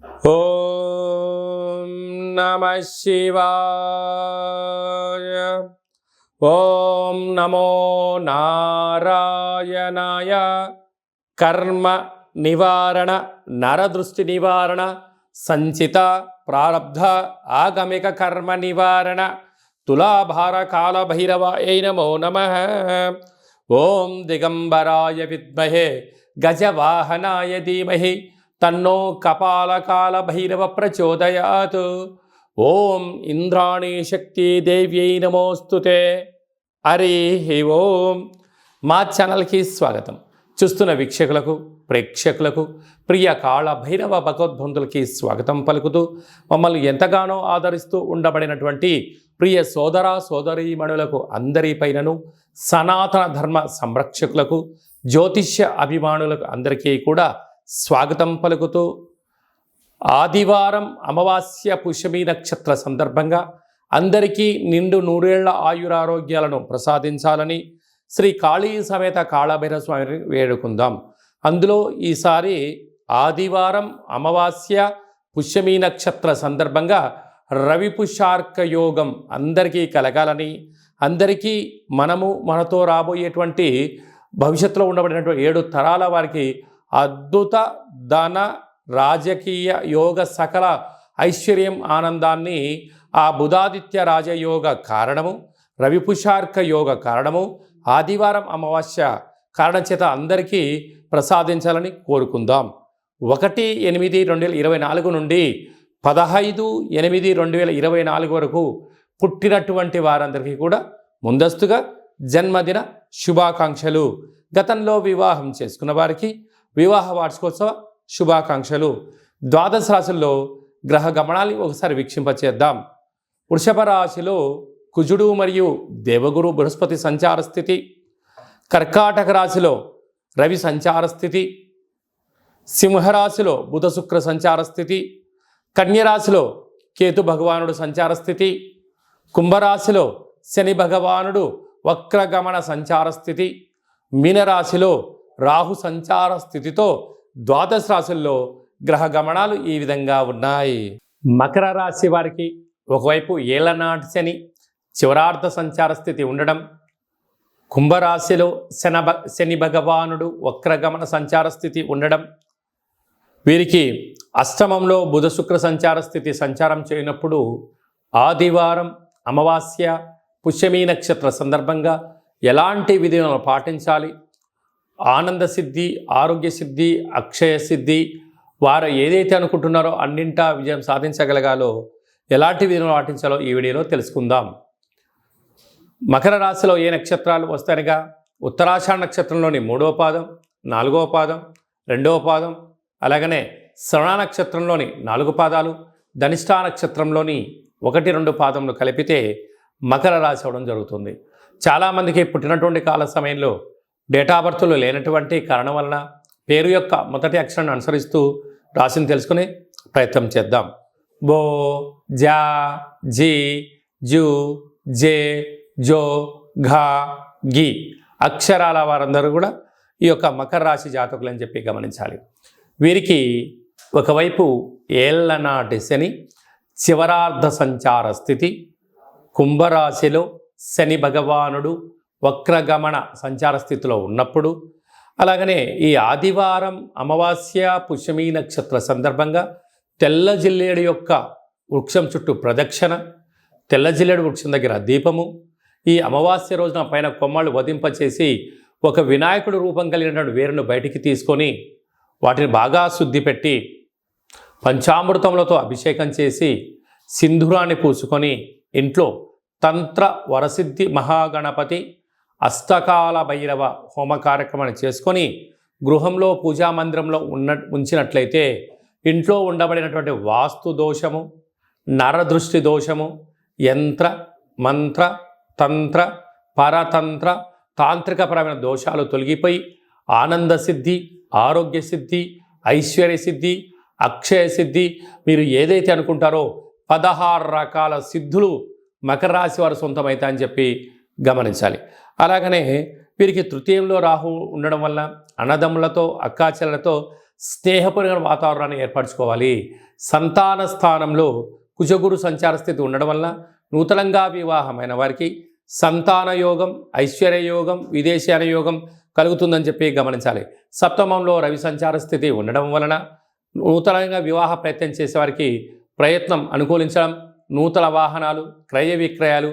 ఓం నమః శివాయ. ఓం నమో నారాయణాయ. కర్మ నివారణ, నరదృష్టి నివారణ, సంచిత ప్రారబ్ధ ఆగమిక కర్మ నివారణ, తులాభార కాల భైరవాయ నమో నమః. ఓం దిగంబరాయ విద్మహే గజవాహనాయ ధీమహి తన్నో కపాలకాల భైరవ ప్రచోదయాత్. ఓం ఇంద్రాణీ శక్తి దేవ్యై నమోస్తుతే. హరి ఓం. మా ఛానల్కి స్వాగతం. చూస్తున్న వీక్షకులకు, ప్రేక్షకులకు, ప్రియ కాళ భైరవ భగవద్బంధులకి స్వాగతం పలుకుతూ, మమ్మల్ని ఎంతగానో ఆదరిస్తూ ఉండబడినటువంటి ప్రియ సోదర సోదరీమణులకు అందరిపైనను, సనాతన ధర్మ సంరక్షకులకు, జ్యోతిష్య అభిమానులకు అందరికీ కూడా స్వాగతం పలుకుతూ, ఆదివారం అమావాస్య పుష్యమి నక్షత్ర సందర్భంగా అందరికీ నిండు నూరేళ్ల ఆయురారోగ్యాలను ప్రసాదించాలని శ్రీ కాళీ సమేత కాళభైరవ స్వామిని వేడుకుందాం. అందులో ఈసారి ఆదివారం అమావాస్య పుష్యమి నక్షత్ర సందర్భంగా రవి పుష్యార్క యోగం అందరికీ కలగాలని, అందరికీ మనతో రాబోయేటువంటి భవిష్యత్తులో ఉండబడినటువంటి 7 తరాల వారికి అద్భుత ధన రాజకీయ యోగ సకల ఐశ్వర్యం ఆనందాన్ని ఆ బుధాదిత్య రాజయోగ కారణము, రవిపుషార్క యోగ కారణము, ఆదివారం అమావాస్య కారణం చేత అందరికీ ప్రసాదించాలని కోరుకుందాం. 1/8/2024 నుండి 15/8/2024 వరకు పుట్టినటువంటి వారందరికీ కూడా ముందస్తుగా జన్మదిన శుభాకాంక్షలు. గతంలో వివాహం చేసుకున్న వారికి వివాహ వార్షికోత్సవ శుభాకాంక్షలు. ద్వాదశ రాశుల్లో గ్రహ గమనాన్ని ఒకసారి వీక్షింపచేద్దాం. వృషభ రాశిలో కుజుడు మరియు దేవగురు బృహస్పతి సంచార స్థితి, కర్కాటక రాశిలో రవి సంచార స్థితి, సింహరాశిలో బుధ శుక్ర సంచార స్థితి, కన్యరాశిలో కేతు భగవానుడు సంచార స్థితి, కుంభరాశిలో శని భగవానుడు వక్రగమన సంచార స్థితి, మీనరాశిలో రాహు సంచార స్థితితో ద్వాదశ రాశుల్లో గ్రహ గమనాలు ఈ విధంగా ఉన్నాయి. మకర రాశి వారికి ఒకవైపు ఏళ్లనాటి శని చివరార్థ సంచార స్థితి ఉండడం, కుంభరాశిలో శని భగవానుడు వక్రగమన సంచార స్థితి ఉండడం, వీరికి అష్టమంలో బుధ శుక్ర సంచార స్థితి సంచారం చేయనప్పుడు ఆదివారం అమావాస్య పుష్యమి నక్షత్ర సందర్భంగా ఎలాంటి విధులను పాటించాలి, ఆనంద సిద్ధి, ఆరోగ్య సిద్ధి, అక్షయ సిద్ధి, వారు ఏదైతే అనుకుంటున్నారో అన్నింటా విజయం సాధించగలగాలో ఎలాంటి విధులను పాటించాలో ఈ వీడియోలో తెలుసుకుందాం. మకర రాశిలో ఏ నక్షత్రాలు వస్తాయనగా ఉత్తరాషాఢ నక్షత్రంలోని 3వ పాదం, 4వ పాదం, 2వ పాదం, అలాగనే శ్రవణ నక్షత్రంలోని 4 పాదాలు, ధనిష్ఠా నక్షత్రంలోని 1-2 పాదములు కలిపితే మకర రాశి అవడం జరుగుతుంది. చాలామందికి పుట్టినటువంటి కాల సమయంలో డేటా బర్త్లు లేనటువంటి కారణం వలన పేరు యొక్క మొదటి అక్షరాన్ని అనుసరిస్తూ రాశిని తెలుసుకునే ప్రయత్నం చేద్దాం. బో, జా, జీ, జూ, జే, జో, ఘా, గి అక్షరాల వారందరూ కూడా ఈ యొక్క మకర రాశి జాతకులు అని చెప్పి గమనించాలి. వీరికి ఒకవైపు ఏళ్లనాటి శని చివరార్ధ సంచార స్థితి, కుంభరాశిలో శని భగవానుడు వక్రగమన సంచార స్థితిలో ఉన్నప్పుడు, అలాగనే ఈ ఆదివారం అమావాస్య పుష్యమి నక్షత్ర సందర్భంగా తెల్ల జిల్లేడు యొక్క వృక్షం చుట్టూ ప్రదక్షిణ, తెల్ల జిల్లేడు వృక్షం దగ్గర దీపము, ఈ అమావాస్య రోజున పైన కొమ్మలు వధింపచేసి ఒక వినాయకుడు రూపం కలిగినటువంటి వేరును బయటికి తీసుకొని వాటిని బాగా శుద్ధి పెట్టి పంచామృతములతో అభిషేకం చేసి సింధూరాన్ని పూసుకొని ఇంట్లో తంత్ర వరసిద్ధి మహాగణపతి అష్టకాల భైరవ హోమ కార్యక్రమాన్ని చేసుకొని గృహంలో పూజా మందిరంలో ఉంచినట్లయితే ఇంట్లో ఉండబడినటువంటి వాస్తు దోషము, నరదృష్టి దోషము, యంత్ర మంత్ర తంత్ర పరతంత్ర తాంత్రికపరమైన దోషాలు తొలగిపోయి ఆనంద సిద్ధి, ఆరోగ్య సిద్ధి, ఐశ్వర్య సిద్ధి, అక్షయ సిద్ధి, మీరు ఏదైతే అనుకుంటారో 16 రకాల సిద్ధులు మకర రాశి వారు సొంతమవుతాయని చెప్పి గమనించాలి. అలాగనే వీరికి తృతీయంలో రాహు ఉండడం వల్ల అన్నదమ్ములతో, అక్కాచెల్లెలతో స్నేహపూర్వక వాతావరణాన్ని ఏర్పరచుకోవాలి. సంతాన స్థానంలో కుజగురు సంచార స్థితి ఉండడం వల్ల నూతనంగా వివాహమైన వారికి సంతాన యోగం, ఐశ్వర్య యోగం, విదేశీయాన యోగం కలుగుతుందని చెప్పి గమనించాలి. సప్తమంలో రవి సంచార స్థితి ఉండడం వలన నూతనంగా వివాహ ప్రయత్నం చేసేవారికి ప్రయత్నం అనుకూలించడం, నూతన వాహనాలు, క్రయ విక్రయాలు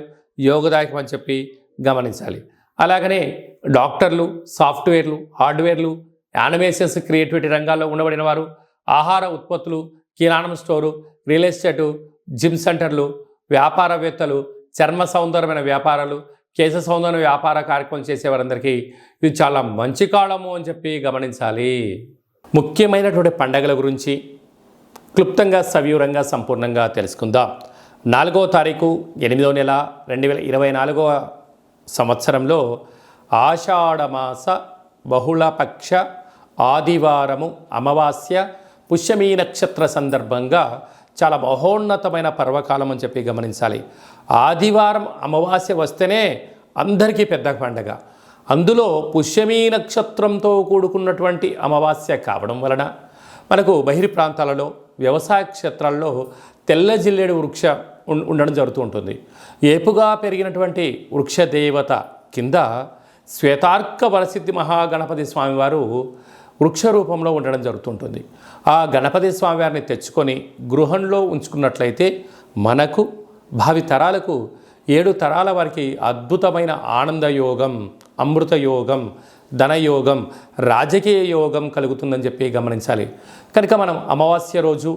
యోగదాయకం అని చెప్పి గమనించాలి. అలాగనే డాక్టర్లు, సాఫ్ట్వేర్లు, హార్డ్వేర్లు, యానిమేషన్స్, క్రియేటివిటీ రంగాల్లో ఉండబడిన వారు, ఆహార ఉత్పత్తులు, కిరాణం స్టోరు, రియల్ ఎస్టేటు, జిమ్ సెంటర్లు, వ్యాపారవేత్తలు, చర్మ సౌందర్యమైన వ్యాపారాలు, కేశ సౌందర్య వ్యాపార కార్యక్రమం చేసేవారందరికీ ఇది చాలా మంచి కాలము అని చెప్పి గమనించాలి. ముఖ్యమైనటువంటి పండగల గురించి క్లుప్తంగా సవివరంగా సంపూర్ణంగా తెలుసుకుందాం. 4వ తారీఖు 8వ నెల 2024 సంవత్సరంలో ఆషాఢమాస బహుళపక్ష ఆదివారము అమావాస్య పుష్యమీ నక్షత్ర సందర్భంగా చాలా మహోన్నతమైన పర్వకాలం అని చెప్పి గమనించాలి. ఆదివారం అమావాస్య వస్తేనే అందరికీ పెద్ద పండగ. అందులో పుష్యమీ నక్షత్రంతో కూడుకున్నటువంటి అమావాస్య కావడం వలన మనకు బహిర్ ప్రాంతాలలో వ్యవసాయ క్షేత్రాల్లో తెల్ల జిల్లేడు వృక్ష ఉండడం జరుగుతూ ఉంటుంది. ఏపుగా పెరిగినటువంటి వృక్ష దేవత కింద శ్వేతార్క వరసిద్ధి మహాగణపతి స్వామివారు వృక్ష రూపంలో ఉండడం జరుగుతుంటుంది. ఆ గణపతి స్వామివారిని తెచ్చుకొని గృహంలో ఉంచుకున్నట్లయితే మనకు భావి తరాలకు 7 తరాల వారికి అద్భుతమైన ఆనంద యోగం, అమృత యోగం, ధనయోగం, రాజకీయ యోగం కలుగుతుందని చెప్పి గమనించాలి. కనుక మనం అమావాస్య రోజు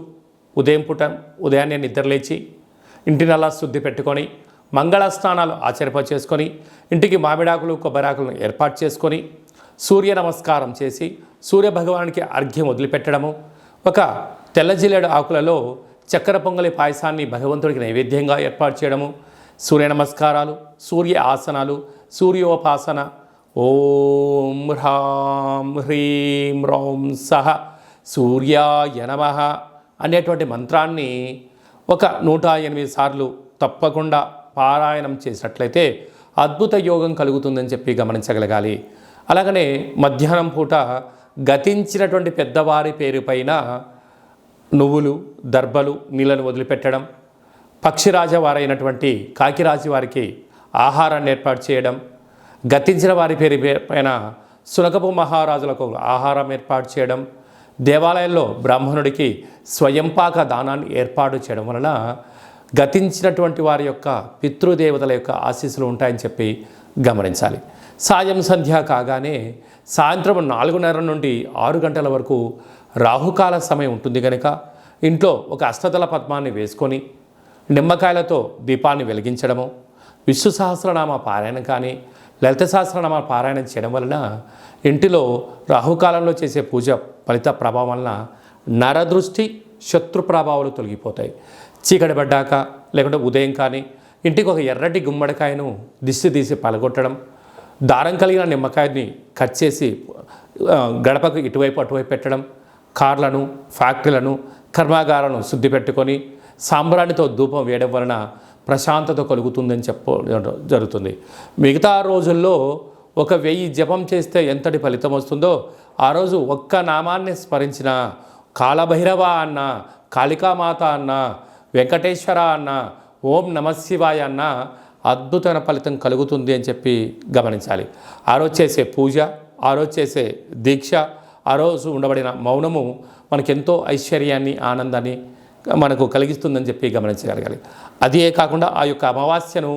ఉదయాన్నే నిద్రలేచి ఇంటినల్లా శుద్ధి పెట్టుకొని మంగళ స్నానాలు చేసుకొని ఇంటికి మామిడాకులు, కొబ్బరాకులను ఏర్పాటు చేసుకొని సూర్య నమస్కారం చేసి సూర్య భగవానికి అర్ఘ్యం వదిలిపెట్టడము, ఒక తెల్ల జిల్లేడు ఆకులలో చక్కెర పొంగలి పాయసాన్ని భగవంతుడికి నైవేద్యంగా ఏర్పాటు చేయడము, సూర్య నమస్కారాలు, సూర్య ఆసనాలు, సూర్యోపాసన, ఓం హ్రాం హ్రీం రౌం సహ సూర్యాయ నమః అనేటువంటి మంత్రాన్ని ఒక 108 సార్లు తప్పకుండా పారాయణం చేసినట్లయితే అద్భుత యోగం కలుగుతుందని చెప్పి గమనించగలగాలి. అలాగనే మధ్యాహ్నం పూట గతించినటువంటి పెద్దవారి పేరుపైన నువ్వులు, దర్భలు, నీళ్ళను వదిలిపెట్టడం, పక్షిరాజ వారైనటువంటి కాకిరాజు వారికి ఆహారాన్ని ఏర్పాటు చేయడం, గతించిన వారి పైన సునకపు మహారాజులకు ఆహారం ఏర్పాటు చేయడం, దేవాలయంలో బ్రాహ్మణుడికి స్వయంపాక దానాన్ని ఏర్పాటు చేయడం వలన గతించినటువంటి వారి యొక్క పితృదేవతల యొక్క ఆశీస్సులు ఉంటాయని చెప్పి గమనించాలి. సాయం సంధ్య కాగానే సాయంత్రం 4:30 నుండి 6 గంటల వరకు రాహుకాల సమయం ఉంటుంది కనుక ఇంట్లో ఒక అష్టదళ పద్మాన్ని వేసుకొని నిమ్మకాయలతో దీపాన్ని వెలిగించడము, విష్ణు సహస్రనామ పారాయణం కానీ లలిత సహస్రనామ పారాయణం చేయడం వలన ఇంటిలో రాహుకాలంలో చేసే పూజ ఫలిత ప్రభావం వలన నరదృష్టి, శత్రు ప్రభావాలు తొలగిపోతాయి. చీకటి పడ్డాక లేకుంటే ఉదయం కానీ ఇంటికి ఒక ఎర్రటి గుమ్మడికాయను దిష్టి తీసి పలగొట్టడం, దారం కలిగిన నిమ్మకాయని కట్ చేసి గడపకు ఇటువైపు అటువైపు పెట్టడం, కార్లను, ఫ్యాక్టరీలను, కర్మాగారాలను శుద్ధి పెట్టుకొని సాంబ్రాణితో ధూపం వేయడం వలన ప్రశాంతత కలుగుతుందని జరుగుతుంది. మిగతా రోజుల్లో 1000 జపం చేస్తే ఎంతటి ఫలితం వస్తుందో ఆ రోజు ఒక్క నామాన్ని స్మరించిన కాలభైరవ అన్న, కాళికామాత అన్న, వెంకటేశ్వర అన్న, ఓం నమశివాయ అన్న అద్భుతమైన ఫలితం కలుగుతుంది అని చెప్పి గమనించాలి. ఆ రోజు చేసే పూజ, ఆ రోజు చేసే దీక్ష, ఆ రోజు ఉండబడిన మౌనము మనకెంతో ఐశ్వర్యాన్ని, ఆనందాన్ని మనకు కలిగిస్తుందని చెప్పి గమనించగలగాలి. అదే కాకుండా ఆ యొక్క అమావాస్యను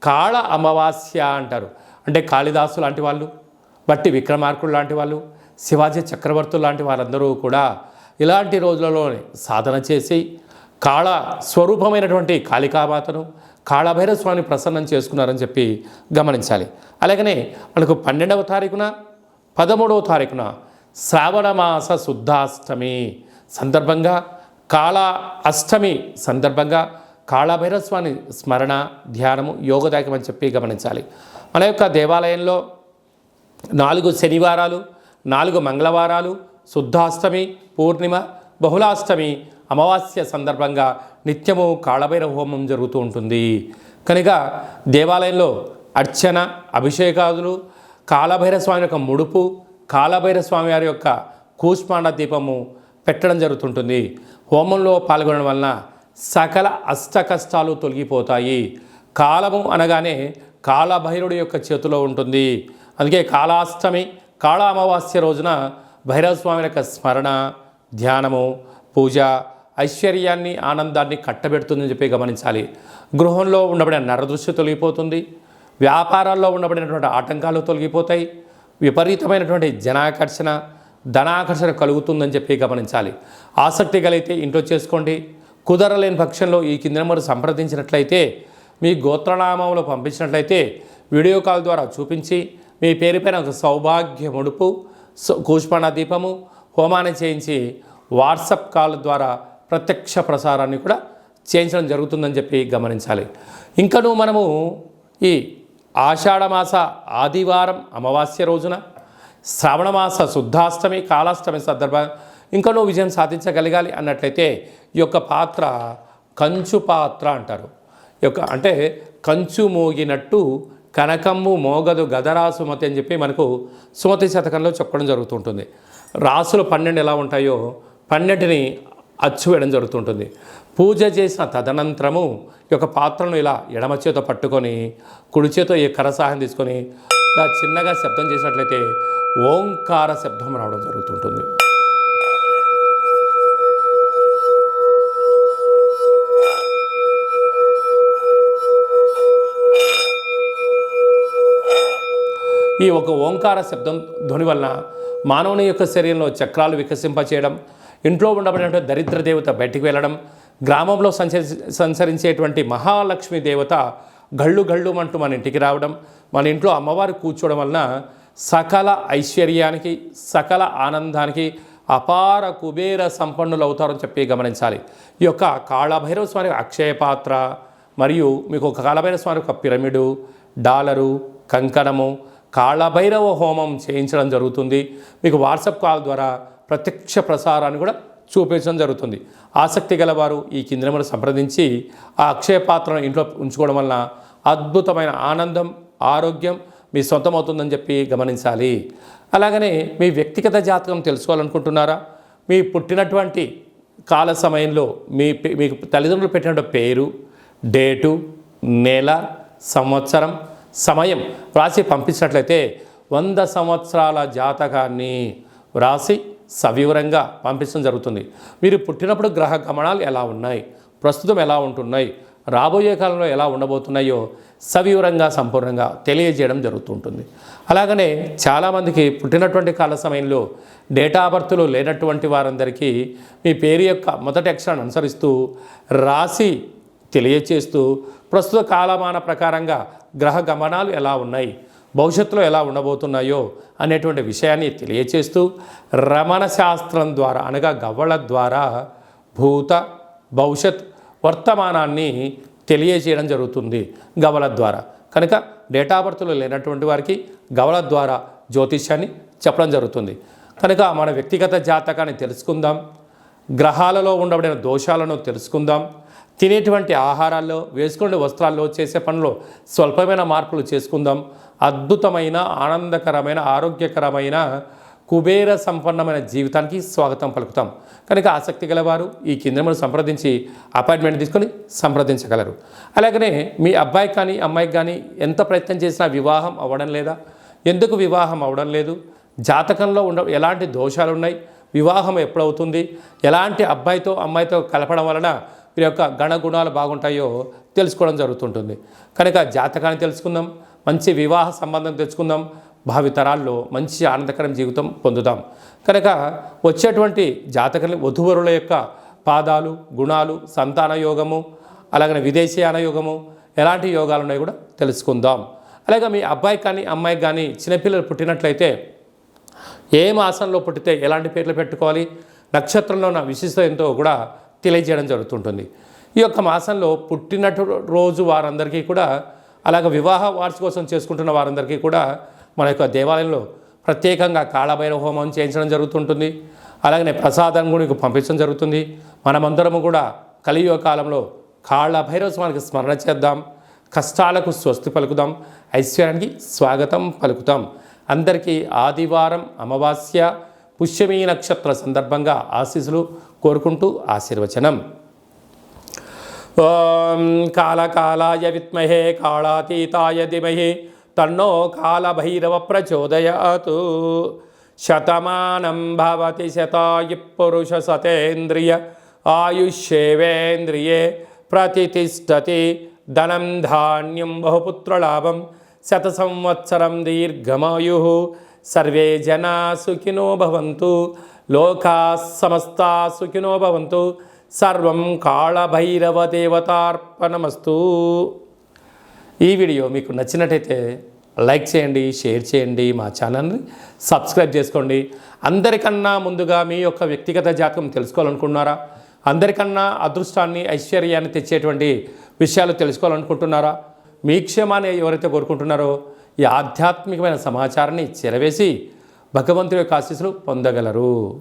కాళ అమావాస్య అంటారు. అంటే కాళిదాసు లాంటి వాళ్ళు, బట్టి విక్రమార్కుడు లాంటి వాళ్ళు, శివాజీ చక్రవర్తులు లాంటి వారందరూ కూడా ఇలాంటి రోజులలోనే సాధన చేసి కాళ స్వరూపమైనటువంటి కాళికామాతను, కాళభైరవ స్వామిని ప్రసన్నం చేసుకున్నారని చెప్పి గమనించాలి. అలాగనే మనకు 12వ తారీఖున 13వ తారీఖున శ్రావణమాస శుద్ధాష్టమి సందర్భంగా, కాళ అష్టమి సందర్భంగా కాళభైరవ స్వామి స్మరణ, ధ్యానము యోగదాయకం అని చెప్పి గమనించాలి. మన యొక్క దేవాలయంలో 4 శనివారాలు, 4 మంగళవారాలు, శుద్ధాష్టమి, పూర్ణిమ, బహుళాష్టమి, అమావాస్య సందర్భంగా నిత్యము కాళభైరవ హోమం జరుగుతూ ఉంటుంది. కనుక దేవాలయంలో అర్చన, అభిషేకాదులు, కాళభైరవ స్వామి యొక్క ముడుపు, కాళభైరవ స్వామి వారి యొక్క కూష్మాండ దీపము పెట్టడం జరుగుతుంటుంది. హోమంలో పాల్గొనడం వలన సకల అష్ట కష్టాలు తొలగిపోతాయి. కాలము అనగానే కాలభైరుడి యొక్క చేతిలో ఉంటుంది. అందుకే కాళాష్టమి, కాళ అమావాస్య రోజున భైరవస్వామి యొక్క స్మరణ, ధ్యానము, పూజ ఐశ్వర్యాన్ని, ఆనందాన్ని కట్టబెడుతుందని చెప్పి గమనించాలి. గృహంలో ఉండబడిన నరదృష్టి తొలగిపోతుంది. వ్యాపారాల్లో ఉండబడినటువంటి ఆటంకాలు తొలగిపోతాయి. విపరీతమైనటువంటి జనాకర్షణ, ధనాకర్షణ కలుగుతుందని చెప్పి గమనించాలి. ఆసక్తి కలిగితే ఇంట్లో చేసుకోండి. కుదరలేని పక్షంలో ఈ కింద నెంబర్ సంప్రదించినట్లయితే, మీ గోత్రనామంలో పంపించినట్లయితే వీడియో కాల్ ద్వారా చూపించి మీ పేరుపైన ఒక సౌభాగ్య ముడుపు, కూష్మాండ దీపము, హోమాన్ని చేయించి వాట్సాప్ కాల్ ద్వారా ప్రత్యక్ష ప్రసారాన్ని కూడా చేయించడం జరుగుతుందని చెప్పి గమనించాలి. ఇంకనూ మనము ఈ ఆషాఢమాస ఆదివారం అమావాస్య రోజున, శ్రావణమాస శుద్ధాష్టమి, కాళాష్టమి సందర్భంగా ఇంకనూ విజయం సాధించగలగాలి అన్నట్లయితే ఈ యొక్క పాత్ర కంచు పాత్ర అంటారు. ఈ యొక్క అంటే కంచు మోగినట్టు కనకమ్ము మోగదు గదరాసుమతి అని చెప్పి మనకు సుమతి శతకంలో చెప్పడం జరుగుతుంటుంది. రాసులు 12 ఎలా ఉంటాయో 12ని అచ్చు వేయడం జరుగుతుంటుంది. పూజ చేసిన తదనంతరము ఈ యొక్క పాత్రను ఇలా ఎడమ చేతో పట్టుకొని కుడి చేతో ఈ కరసాహం తీసుకొని ఇలా చిన్నగా శబ్దం చేసినట్లయితే ఓంకార శబ్దం రావడం జరుగుతుంటుంది. ఈ ఒక ఓంకార శబ్దం ధ్వని వలన మానవుని యొక్క శరీరంలో చక్రాలు వికసింపచేయడం, ఇంట్లో ఉండబడినటువంటి దరిద్ర దేవత బయటికి వెళ్ళడం, గ్రామంలో సంచరించేటువంటి మహాలక్ష్మి దేవత గళ్ళు గళ్ళు అంటూ మన ఇంటికి రావడం, మన ఇంట్లో అమ్మవారు కూర్చోవడం వలన సకల ఐశ్వర్యానికి, సకల ఆనందానికి అపార కుబేర సంపన్నులు అవుతారని చెప్పి గమనించాలి. ఈ యొక్క కాళభైరవ స్వామి అక్షయ పాత్ర మరియు మీకు ఒక కాళభైరవ స్వామి ఒక పిరమిడు, డాలరు, కంకణము, కాళభైరవ హోమం చేయించడం జరుగుతుంది. మీకు వాట్సాప్ కాల్ ద్వారా ప్రత్యక్ష ప్రసారాన్ని కూడా చూపించడం జరుగుతుంది. ఆసక్తి గలవారు ఈ కింది నెంబర్ సంప్రదించి ఆ అక్షయ పాత్రను ఇంట్లో ఉంచుకోవడం వలన అద్భుతమైన ఆనందం, ఆరోగ్యం మీ సొంతమవుతుందని చెప్పి గమనించాలి. అలాగనే మీ వ్యక్తిగత జాతకం తెలుసుకోవాలనుకుంటున్నారా? మీ పుట్టినటువంటి కాల సమయంలో మీకు తల్లిదండ్రులు పెట్టినటువంటి పేరు, డేటు, నెల, సంవత్సరం, సమయం వ్రాసి పంపించినట్లయితే 100 సంవత్సరాల జాతకాన్ని వ్రాసి సవివరంగా పంపించడం జరుగుతుంది. మీరు పుట్టినప్పుడు గ్రహ గమనాలు ఎలా ఉన్నాయి, ప్రస్తుతం ఎలా ఉంటున్నాయి, రాబోయే కాలంలో ఎలా ఉండబోతున్నాయో సవివరంగా సంపూర్ణంగా తెలియజేయడం జరుగుతుంటుంది. అలాగనే చాలామందికి పుట్టినటువంటి కాల సమయంలో డేటా బర్త్లు లేనటువంటి వారందరికీ మీ పేరు యొక్క మొదటి అక్షరాన్ని అనుసరిస్తూ రాసి తెలియచేస్తూ ప్రస్తుత కాలమాన ప్రకారంగా గ్రహ గమనాలు ఎలా ఉన్నాయి, భవిష్యత్తులో ఎలా ఉండబోతున్నాయో అనేటువంటి విషయాన్ని తెలియచేస్తూ రమణ శాస్త్రం ద్వారా అనగా గవ్వల ద్వారా భూత, భవిష్యత్, వర్తమానాన్ని తెలియజేయడం జరుగుతుంది గవ్వల ద్వారా. కనుక డేటా బర్త్లు లేనటువంటి వారికి గవ్వల ద్వారా జ్యోతిష్యాన్ని చెప్పడం జరుగుతుంది. కనుక మన వ్యక్తిగత జాతకాన్ని తెలుసుకుందాం, గ్రహాలలో ఉండబడిన దోషాలను తెలుసుకుందాం, తినేటువంటి ఆహారాల్లో, వేసుకునే వస్త్రాల్లో, చేసే పనుల్లో స్వల్పమైన మార్పులు చేసుకుందాం. అద్భుతమైన, ఆనందకరమైన, ఆరోగ్యకరమైన, కుబేర సంపన్నమైన జీవితానికి స్వాగతం పలుకుతాం. కనుక ఆసక్తి గలవారు ఈ కింద సంప్రదించి అపాయింట్మెంట్ తీసుకొని సంప్రదించగలరు. అలాగనే మీ అబ్బాయికి కానీ అమ్మాయికి కానీ ఎంత ప్రయత్నం చేసినా వివాహం అవ్వడం లేదా? ఎందుకు వివాహం అవ్వడం లేదు? జాతకంలో ఎలాంటి దోషాలు ఉన్నాయి? వివాహం ఎప్పుడవుతుంది? ఎలాంటి అబ్బాయితో అమ్మాయితో కలపడం వలన వీరి యొక్క గణగుణాలు బాగుంటాయో తెలుసుకోవడం జరుగుతుంటుంది. కనుక జాతకాన్ని తెలుసుకుందాం, మంచి వివాహ సంబంధం తెచ్చుకుందాం, భావితరాల్లో మంచి ఆనందకరం జీవితం పొందుదాం. కనుక వచ్చేటువంటి జాతకాన్ని వధువరుల యొక్క పాదాలు, గుణాలు, సంతాన యోగము, అలాగనే విదేశీయాన యోగము, ఎలాంటి యోగాలు ఉన్నాయో కూడా తెలుసుకుందాం. అలాగే మీ అబ్బాయికి కానీ అమ్మాయికి కానీ చిన్నపిల్లలు పుట్టినట్లయితే ఏ మాసంలో పుట్టితే ఎలాంటి పేర్లు పెట్టుకోవాలి, నక్షత్రంలో ఉన్న విశిష్టత ఎంతో కూడా తెలియజేయడం జరుగుతుంటుంది. ఈ యొక్క మాసంలో పుట్టినట్టు రోజు వారందరికీ కూడా, అలాగే వివాహ వార్షికోత్సవం చేసుకుంటున్న వారందరికీ కూడా మన యొక్క దేవాలయంలో ప్రత్యేకంగా కాళభైరవ హోమం చేయించడం జరుగుతుంటుంది. అలాగనే ప్రసాదం కూడా పంపించడం జరుగుతుంది. మనమందరము కూడా కలియుగ కాలంలో కాళభైరవ స్వామికి స్మరణ చేద్దాం, కష్టాలకు స్వస్తి పలుకుదాం, ఐశ్వర్యానికి స్వాగతం పలుకుతాం. అందరికీ ఆదివారం అమావాస్య పుష్యమీ నక్షత్ర సందర్భంగా ఆశీస్సులు కోరుకుంటూ ఆశీర్వచనం. ఓం కాళకాలాయ విద్మహే కాళాతీతాయ ధీమహి తన్నో కాళభైరవ ప్రచోదయాతు. శతమానం భవతి శతాయు పురుష సతేంద్రియ ఆయుష్యేవేంద్రియే ప్రతిష్టతి. ధనం ధాన్యం బహుపుత్రలాభం శత సంవత్సరం దీర్ఘమాయు. సర్వే జనా సుఖినో భవంతు. లోకా సమస్తా సుఖినో భవంతు. సర్వం కాళభైరవ దేవతార్పణమస్తు. ఈ వీడియో మీకు నచ్చినట్టయితే లైక్ చేయండి, షేర్ చేయండి, మా ఛానల్ని సబ్స్క్రైబ్ చేసుకోండి. అందరికన్నా ముందుగా మీ యొక్క వ్యక్తిగత జాతకం తెలుసుకోవాలనుకుంటున్నారా? అందరికన్నా అదృష్టాన్ని, ఐశ్వర్యాన్ని తెచ్చేటువంటి విషయాలు తెలుసుకోవాలనుకుంటున్నారా? మీ క్షేమాన్ని ఎవరైతే కోరుకుంటున్నారో ఈ ఆధ్యాత్మికమైన సమాచారాన్ని చేరవేసి భగవంతుడి యొక్క ఆశీస్సులు పొందగలరు.